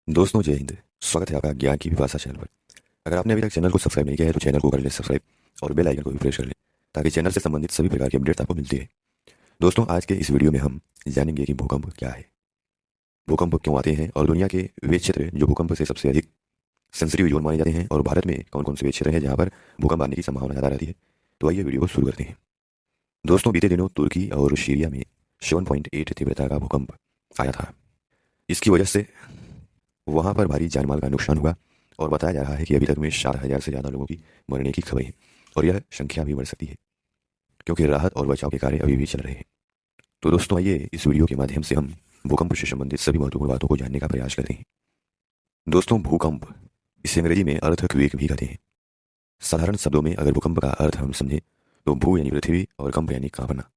दोस्तों जय हिंद। स्वागत है आपका ज्ञान की विभाषा चैनल पर। अगर आपने अभी तक चैनल को सब्सक्राइब नहीं किया है तो चैनल को कर लें सब्सक्राइब और बेल आइकन को भी प्रेस कर लें ताकि चैनल से संबंधित सभी प्रकार की अपडेट्स आपको मिलती है। दोस्तों आज के इस वीडियो में हम जानेंगे कि भूकंप क्या है, भूकंप क्यों आते हैं और दुनिया के वे क्षेत्र जो भूकंप से सबसे अधिक सेंसिटिव जोन माने जाते हैं और भारत में कौन कौन से वे क्षेत्र हैं जहाँ पर भूकंप आने की संभावना ज़्यादा रहती है। तो आइए वीडियो को शुरू करते हैं। दोस्तों बीते दिनों तुर्की और सीरिया में 7.8 तीव्रता का भूकंप आया था। इसकी वजह से वहां पर भारी जानमाल का नुकसान हुआ और बताया जा रहा है कि अभी तक में 4,000 से ज़्यादा लोगों की मरने की खबर है और यह संख्या भी बढ़ सकती है क्योंकि राहत और बचाव के कार्य अभी भी चल रहे हैं। तो दोस्तों आइए इस वीडियो के माध्यम से हम भूकंप से संबंधित सभी महत्वपूर्ण बातों को जानने का प्रयास करते हैं। दोस्तों भूकंप, इसे अंग्रेजी में अर्थक्वेक भी कहते हैं। साधारण शब्दों में अगर भूकंप का अर्थ हम समझें तो भू यानी पृथ्वी और कंप यानी कांपना।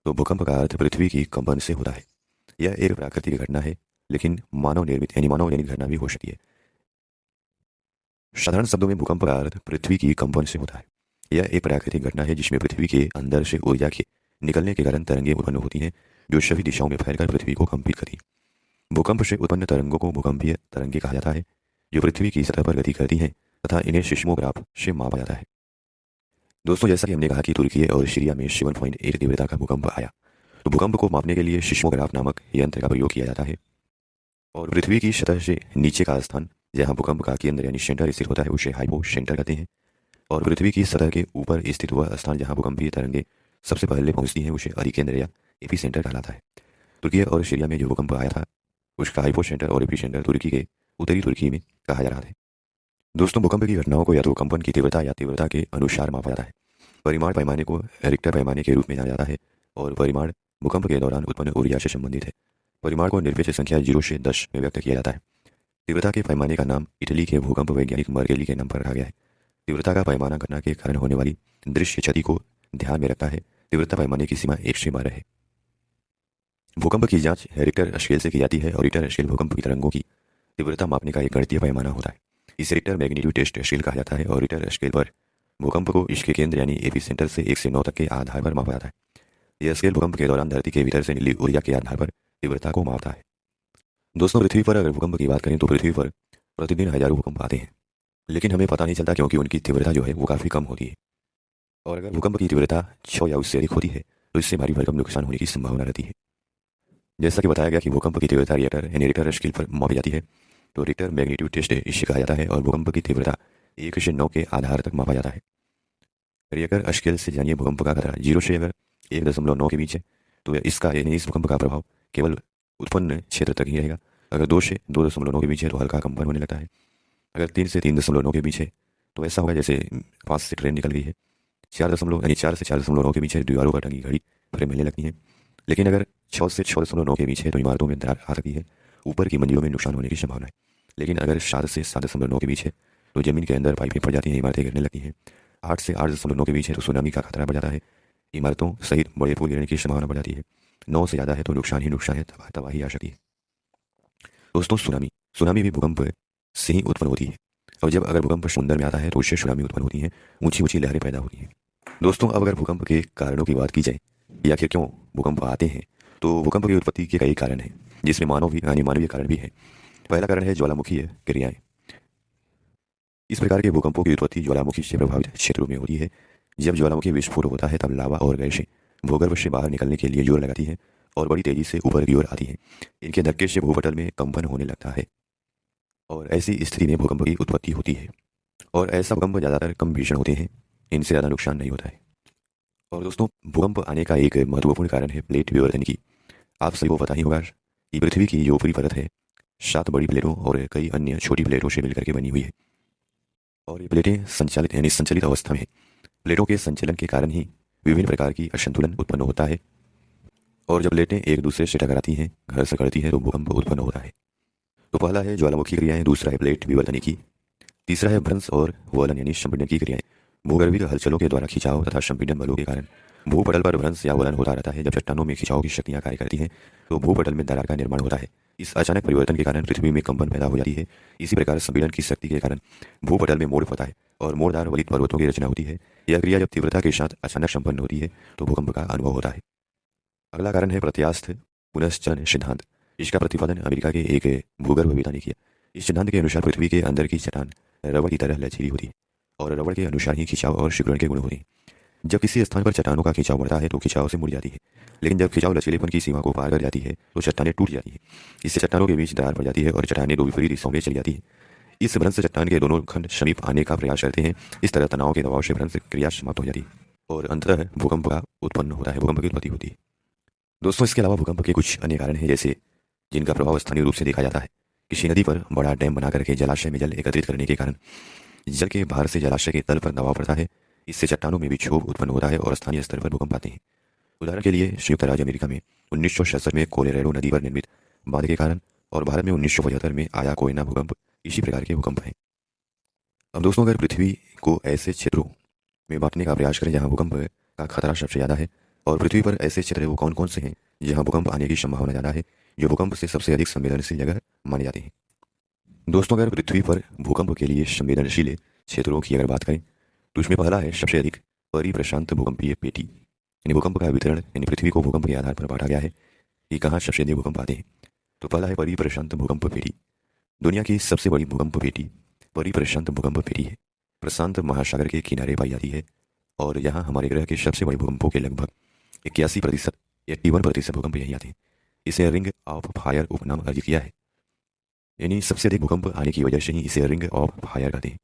तो भूकंप का अर्थ पृथ्वी की कंपन से होता है। यह एक प्राकृतिक घटना है लेकिन मानव निर्मित यानी मानव जनित घटना भी हो सकती है। साधारण शब्दों में भूकंप का अर्थ पृथ्वी की कंपन से होता है। यह एक प्राकृतिक घटना है जिसमें पृथ्वी के अंदर से ऊर्जा के निकलने के कारण तरंगें उत्पन्न होती हैं जो सभी दिशाओं में फैलकर पृथ्वी को कंपित करती हैं। भूकंप से उत्पन्न तरंगों को भूकंपीय तरंगें कहा जाता है जो पृथ्वी की सतह पर गति करती हैं तथा इन्हें सिस्मोग्राफ से मापा जाता है। दोस्तों जैसा कि हमने कहा कि तुर्की और सीरिया में 7.8 तीव्रता का भूकंप आया, तो भूकंप को मापने के लिए सिस्मोग्राफ नामक यंत्र का प्रयोग किया जाता है और पृथ्वी की सतह से नीचे का स्थान जहाँ भूकंप का केंद्र यानी सेंटर स्थित होता है उसे हाइपो सेंटर कहते हैं और पृथ्वी की सतह के ऊपर स्थित वह स्थान जहाँ भूकंपीय तरंगें सबसे पहले पहुंचती हैं उसे अधिकेंद्र या एपी सेंटर कहलाता है। तुर्की और सीरिया में जो भूकंप आया था उसका हाइपो सेंटर और एपी सेंटर तुर्की के उत्तरी तुर्की में कहा जा रहा था। दोस्तों भूकंप की घटनाओं को या तो कंपन की तीव्रता या तीव्रता के अनुसार मापा जाता है। परिमाण पैमाने को रिक्टर पैमाने के रूप में जाना जाता है और परिमाण भूकंप के दौरान उत्पन्न ऊर्जा से संबंधित है। परिमाण को निरपेक्ष संख्या 0 से 10 में व्यक्त किया जाता है। तीव्रता के पैमाने का नाम इटली के भूकंप वैज्ञानिक मर्केली के नाम पर रखा गया है। तीव्रता का पैमाना घटना के कारण होने वाली दृश्य क्षति को ध्यान में रखता है। तीव्रता पैमाने की सीमा 1 से 12 है। भूकंप की जांच रिक्टर स्केल से की जाती है और रिक्टर स्केल भूकंप की तरंगों की तीव्रता मापने का एक गणितीय पैमाना होता है। इसे रिक्टर मैग्नीट्यूड टेस्ट स्केल कहा जाता है और रिक्टर स्केल पर भूकंप को इसके केंद्र यानी एपी सेंटर से 1 से 9 तक के आधार पर मापा जाता है। यह स्केल भूकंप के दौरान धरती के भीतर से मिली ऊर्जा के आधार पर तीव्रता को मापता है। दोस्तों पृथ्वी पर अगर भूकंप की बात करें तो पृथ्वी पर प्रतिदिन हजारों भूकंप आते हैं लेकिन हमें पता नहीं चलता क्योंकि उनकी तीव्रता जो है वो काफ़ी कम होती है। और अगर भूकंप की तीव्रता 6 या उससे अधिक होती है तो इससे भारी भरकम नुकसान होने की संभावना रहती है। जैसा कि बताया गया कि भूकंप की तीव्रता रिएक्टर यानी रिक्टर स्केल पर मापी जाती है तो रिक्टर मैग्नीट्यूड टेस्ट इसे कहा जाता है और भूकंप की तीव्रता 1 से 9 के आधार तक मापा जाता है। रिएक्टर स्केल से जानिए भूकंप का खतरा 0 से अगर 1.9 के बीच है तो इसका यानी इस भूकंप का प्रभाव केवल उत्पन्न क्षेत्र तक ही रहेगा। अगर 2 से 2.9 के बीच है तो हल्का कंपन होने लगता है। अगर 3 से 3.9 के बीच है तो ऐसा होगा जैसे पास से ट्रेन निकल गई है। 4 से 4.9 के बीच है दीवारों पर टंगी घड़ी फिर मिलने लगती है। लेकिन अगर 6 से 6.9 के बीच है तो इमारतों में दरार आ सकती है, ऊपर की मंजिलों में नुकसान होने की संभावना है। लेकिन अगर 7 से 7.9 के बीच है तो जमीन के अंदर पाइपें पड़ जाती हैं, इमारतें गिरने लगती हैं। 8 से 8.9 के बीच है तो सुनामी का खतरा बढ़ जाता है, इमारतों सहित बड़े पुल गिरने की संभावना बढ़ जाती है। 9 से ज़्यादा है तो नुकसान ही नुकसान है, तबाही आ सकती है। दोस्तों सुनामी सुनामी भी भूकंप से ही उत्पन्न होती है और जब अगर भूकंप समुद्र में आता है तो उससे सुनामी उत्पन्न होती है, ऊंची ऊंची लहरें पैदा होती हैं। दोस्तों अब अगर भूकंप के कारणों की बात की जाए या फिर क्यों भूकंप आते हैं तो भूकंप की उत्पत्ति के कई कारण हैं जिसमें मानवीय कारण भी है। पहला कारण है ज्वालामुखीय क्रियाएं। इस प्रकार के भूकंपों की उत्पत्ति ज्वालामुखी से प्रभावित क्षेत्रों में होती है। जब ज्वालामुखी विस्फोट होता है तब लावा और गैसें भूगर्भ से बाहर निकलने के लिए जोर लगाती हैं और बड़ी तेजी से ऊपर की ओर आती हैं। इनके धक्के से भूपटल में कंपन होने लगता है और ऐसी स्थिति में भूकंप की उत्पत्ति होती है। और ऐसा भूकंप ज़्यादातर कम भीषण होते हैं, इनसे ज़्यादा नुकसान नहीं होता है। और दोस्तों भूकंप आने का एक महत्वपूर्ण कारण है प्लेट विवर्तन की। आप सभी को पता ही होगा कि पृथ्वी की जो ऊपरी परत है 7 बड़ी प्लेटों और कई अन्य छोटी प्लेटों से मिलकर के बनी हुई है और ये प्लेटें संचालित यानी संचलित अवस्था में है। प्लेटों के संचलन के कारण ही विभिन्न प्रकार की असंतुलन उत्पन्न होता है और जब प्लेटें एक दूसरे से टकराती हैं, घर्षण करती हैं तो भूकंप उत्पन्न होता है। तो पहला है ज्वालामुखी क्रियाएं, दूसरा है प्लेट विवर्तन की, तीसरा है भ्रंश और वलन यानी संपीड़न की क्रियाएं। भूगर्भीय हलचलों के द्वारा खिंचाव तथा संपीड़न बलों के कारण भूपटल पर भ्रंश या वलन होता रहता है। जब चट्टानों में खिंचाव की शक्तियां कार्य करती हैं तो भूपटल में दरार का निर्माण होता है। इस अचानक परिवर्तन के कारण पृथ्वी में कंपन पैदा हो जाती है। इसी प्रकार संपीड़न की शक्ति के कारण भूपटल में मोड़ होता है और मोड़दार वलित पर्वतों की रचना होती है। यह क्रिया जब तीव्रता के साथ अचानक संपन्न होती है तो भूकंप का अनुभव होता है। अगला कारण है प्रत्यास्थ पुनश्चन सिद्धांत। इसका प्रतिपादन अमेरिका के एक भूगर्भविद ने किया। इस सिद्धांत के अनुसार पृथ्वी के अंदर की चट्टान रबड़ की तरह लचीली होती है और रबड़ के अनुसार ही खिंचाव और सिकुड़न के गुण होते हैं। जब किसी स्थान पर चट्टानों का खिंचाव बढ़ता है तो खिंचाव से मुड़ जाती है, लेकिन जब खिंचाव लचीलेपन की सीमा को पार कर जाती है तो चट्टानें टूट जाती है। इससे चट्टानों के बीच दरार पड़ जाती है और चट्टानें दो विपरीत दिशाओं में चली जाती है। इस भ्रंश चट्टान के दोनों खंड समीप आने का प्रयास करते हैं। इस तरह तनाव के दबाव से भ्रंश क्रिया समाप्त हो जाती है और अंततः भूकंप का उत्पन्न होता है, भूकंप की उत्पत्ति होती है। दोस्तों, इसके अलावा भूकंप के कुछ अन्य कारण हैं, जैसे जिनका प्रभाव स्थानीय रूप से देखा जाता है। किसी नदी पर बड़ा डैम बना करके जलाशय में जल एकत्रित करने के कारण जल के बाहर से जलाशय के तल पर दबाव पड़ता है। इससे चट्टानों में भी क्षोभ उत्पन्न होता है और स्थानीय स्तर पर भूकंप आते हैं। उदाहरण के लिए संयुक्त राज्य अमेरिका में 1966 में कोलोराडो नदी पर निर्मित बांध के कारण और भारत में 1975 में आया कोयना भूकंप इसी प्रकार के भूकंप हैं। अब दोस्तों, अगर पृथ्वी को ऐसे क्षेत्रों में बांटने का प्रयास करें जहां भूकंप का खतरा सबसे ज़्यादा है, और पृथ्वी पर ऐसे क्षेत्र वो कौन कौन से हैं जहां भूकंप आने की संभावना ज़्यादा है, जो भूकंप से सबसे अधिक संवेदनशील जगह माने जाते हैं। दोस्तों, अगर पृथ्वी पर भूकंप के लिए संवेदनशील क्षेत्रों की अगर बात करें तो उसमें पहला है सबसे अधिक परिप्रशांत भूकंपीय पेटी। यानी भूकंप का वितरण, यानी पृथ्वी को भूकंप के आधार पर बांटा गया है कि कहाँ सबसे अधिक भूकंप आते हैं। तो पहला है परिप्रशांत भूकंप पेटी। दुनिया की सबसे बड़ी भूकंप पेटी परिप्रशांत भूकंप पेटी है। प्रशांत महासागर के किनारे पाई जाती है और यहाँ हमारे ग्रह के सबसे बड़े भूकंपों के लगभग 81% 81% भूकंप यहीं आते हैं। इसे रिंग ऑफ फायर उपनाम अर्जित किया है, यानी सबसे अधिक भूकंप आने की वजह से ही इसे रिंग ऑफ फायर कहते हैं।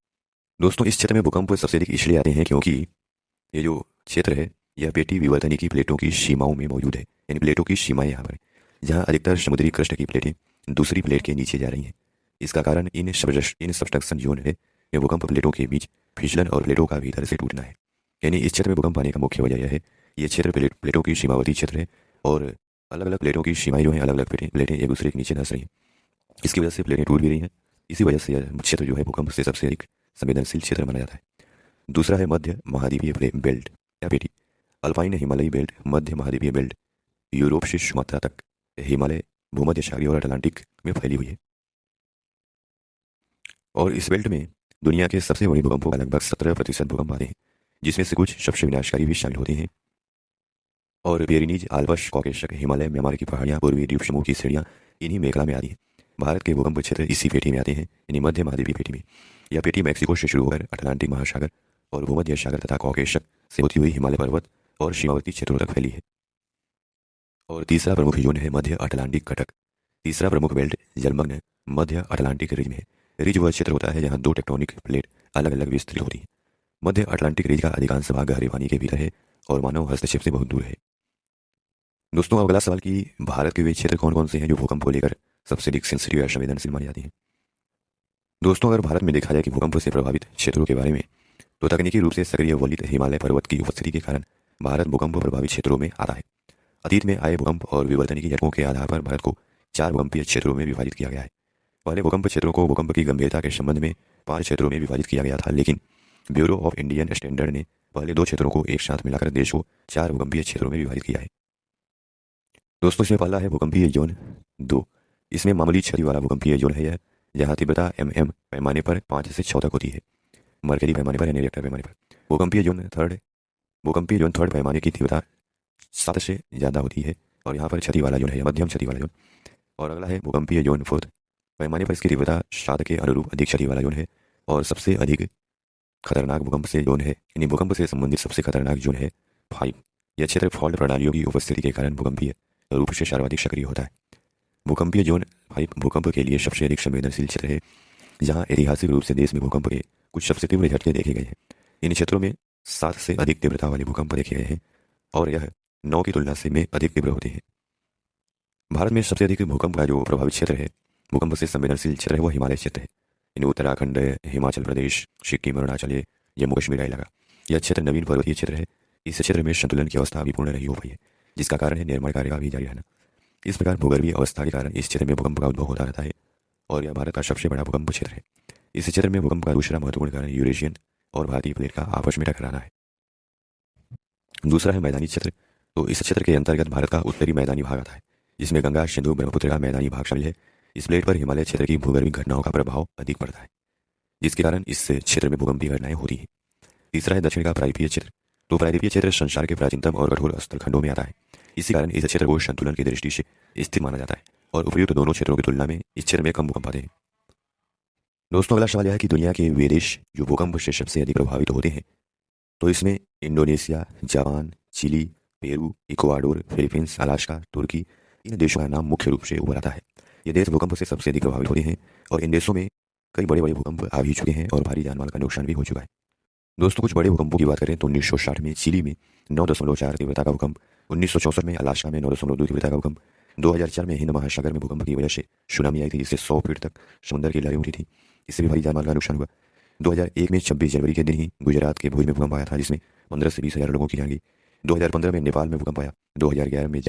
दोस्तों, इस क्षेत्र में भूकंप सबसे अधिक इसलिए आते हैं क्योंकि ये जो क्षेत्र है यह पेटी विवर्तनी की प्लेटों की सीमाओं में मौजूद है। यानी प्लेटों की सीमाएं यहाँ पर, जहाँ अधिकतर समुद्री क्रस्ट की प्लेटें दूसरी प्लेट के नीचे जा रही हैं। इसका कारण इन सबस्ट्रक्शन जोन है ये भूकंप प्लेटों के बीच फिसलन और प्लेटों का भीतर से टूटना है। यानी इस क्षेत्र में भूकंप आने का मुख्य वजह यह है, ये क्षेत्र प्लेटों की सीमावर्ती क्षेत्र है और अलग अलग प्लेटों की सीमाएं जो हैं, अलग अलग प्लेटें एक दूसरे के नीचे धंस रही हैं। इसकी वजह से प्लेटें टूट भी रही हैं। इसी वजह से यह क्षेत्र जो है भूकंप से सबसे अधिक संवेदनशील क्षेत्र माना जाता है। दूसरा है मध्य महाद्वीपीय बेल्ट या पेटी। अल्पाइन हिमालयी बेल्ट, मध्य महाद्वीपीय बेल्ट यूरोप से सुमात्रा तक हिमालय, भूमध्य सागरीय और अटलांटिक में फैली हुई है और इस बेल्ट में दुनिया के सबसे बड़े भूकंपों का लगभग 17% भूकंप आते हैं, जिसमें से कुछ सबसे विनाशकारी भी शामिल होते हैं। और पेरिनीज, आल्प्स, कॉकेशस, हिमालय, म्यांमार की पहाड़ियाँ, पूर्वी द्वीप समूह की श्रेणियाँ इन्हीं मेखला में आती हैं। भारत के भूकंप क्षेत्र इसी पेटी में आते हैं, यानी मध्य महाद्वीपीय पेटी में। यह पेटी मैक्सिको से शुरू होकर अटलांटिक महासागर और भूमध्य सागर तथा कॉकेशस से होती हुई हिमालय पर्वत और सीमावर्ती क्षेत्रों तक फैली है। और तीसरा प्रमुख जोन है मध्य अटलांटिक कटक। तीसरा प्रमुख बेल्ट जलमग्न मध्य अटलांटिक रिज में है। रिज वह क्षेत्र होता है जहाँ दो टेक्टोनिक प्लेट अलग अलग विस्तृत होती है। मध्य अटलांटिक रिज का अधिकांश भाग गहरे पानी के भीतर है और मानव हस्तक्षेप से बहुत दूर है। दोस्तों, अगला सवाल कि भारत के वे क्षेत्र कौन कौन से हैं जो भूकंप को लेकर सबसे अधिक सेंसिटिव या संवेदनशील माने जाते हैं। दोस्तों, अगर भारत में देखा जाए कि भूकंप से प्रभावित क्षेत्रों के बारे में, तो तकनीकी रूप से सक्रिय वलित हिमालय पर्वत की उपस्थिति के कारण भारत भूकंप प्रभावित क्षेत्रों में आता है। अतीत में आए भूकंप और विवर्तनिकी झटकों के आधार पर भारत को 4 भूकंपीय क्षेत्रों में विभाजित किया गया है। पहले भूकंप क्षेत्रों को भूकंप की गंभीरता के संबंध में 5 क्षेत्रों में विभाजित किया गया था, लेकिन ब्यूरो ऑफ इंडियन स्टैंडर्ड ने पहले 2 क्षेत्रों को एक साथ मिलाकर देश को 4 भूकंपीय क्षेत्रों में विभाजित किया है। दोस्तों, इसमें पहला है भूकंपीय जोन 2। इसमें मामूली क्षति वाला भूकंपीय जोन है यह, जहाँ तीव्रता पैमाने पर 5 से 6 तक होती है, मरकरी पैमाने पर यानी रिक्टर पैमाने पर। भूकंपीय जोन थर्ड पैमाने की तीव्रता 7 से ज़्यादा होती है और यहाँ पर क्षति वाला जोन है, मध्यम क्षति वाला जोन। और अगला है भूकंपीय जोन 4 पैमाने पर इसकी तीव्रता 7 के अनुरूप अधिक क्षति वाला जोन है और सबसे अधिक खतरनाक भूकंप से जोन है, यानी भूकंप से संबंधित सबसे खतरनाक जोन है 5। यह क्षेत्र फॉल्ट प्रणालियों की उपस्थिति के कारण भूकंपीय रूप से सर्वाधिक सक्रिय होता है। भूकंपीय जोन 5 भूकंप के लिए सबसे अधिक संवेदनशील क्षेत्र है, जहाँ ऐतिहासिक रूप से देश में भूकंप के कुछ सबसे तीव्र झटके देखे गए हैं। इन क्षेत्रों में 7 से अधिक तीव्रता वाले भूकंप देखे गए हैं और यह 9 की तुलना से में अधिक तीव्र होते हैं। भारत में सबसे अधिक भूकंप का जो प्रभावित क्षेत्र है, भूकंप से संवेदनशील क्षेत्र है, वो हिमालय क्षेत्र है। इन उत्तराखंड, हिमाचल प्रदेश, सिक्किम, अरुणाचल, जम्मू कश्मीर का इलाका। यह क्षेत्र नवीन पर्वतीय क्षेत्र है। इस क्षेत्र में संतुलन की अवस्था अभी पूर्ण नहीं हो पाई है, जिसका कारण है निर्माण कार्य का भी जारी रहना। इस प्रकार भूगर्भीय अवस्था के कारण इस क्षेत्र में भूकंप का उद्भव होता रहता है और यह भारत का सबसे बड़ा भूकंप क्षेत्र है। इस क्षेत्र में भूकंप का दूसरा महत्वपूर्ण कारण यूरेशियन और भारतीय प्लेट का आपस में टकराना है। दूसरा है मैदानी क्षेत्र। तो इस क्षेत्र के अंतर्गत भारत का उत्तरी मैदानी भाग आता है, जिसमें गंगा, सिंधु, ब्रह्मपुत्र का मैदानी भाग शामिल है। इस प्लेट पर हिमालय क्षेत्र की भूगर्भिक घटनाओं का प्रभाव अधिक पड़ता है, जिसके कारण इस क्षेत्र में भूकंपीय घटनाएं होती हैं। तीसरा है दक्षिण का प्रायद्वीपीय क्षेत्र। तो प्रायद्वीपीय क्षेत्र संसार के प्राचीनतम और कठोर स्थलखंडों में आता है। इसी कारण इस क्षेत्र को संतुलन की दृष्टि से स्थिर माना जाता है और उपयुक्त दोनों क्षेत्रों की तुलना में इस क्षेत्र में कम भूकंप आते हैं। दोस्तों, अगला सवाल यह है कि दुनिया के वे देश जो भूकंप से सबसे अधिक प्रभावित होते हैं। तो इसमें Indonesia, Japan, Chile, Peru, Ecuador, Philippines, Alaska, तुर्की, इन देशों का नाम मुख्य रूप से उभर आता है। ये देश भूकंप से सबसे अधिक प्रभावित होते हैं और इन देशों में कई बड़े बड़े भूकंप आ भी चुके हैं और भारी जानमाल का नुकसान भी हो चुका है। दोस्तों, कुछ बड़े भूकंपों की बात करें तो 1960 में चिली में 9.4 तीव्रता का भूकंप, 1964 में अलास्का में 9.2 तीव्रता का भूकंप, 2004 में हिंद महासागर में भूकंप की वजह से सुनामी आई थी, जिससे 100 फीट तक समुद्र की लहरें उठी थी। इससे भी भारी जानमाल का नुकसान हुआ। 2001 में 26 जनवरी के दिन ही गुजरात के भुज में भूकंप आया था, जिसमें 15 से 20 हज़ार लोगों की जान गई। 2015 में नेपाल में भूकंप आया। 2011 में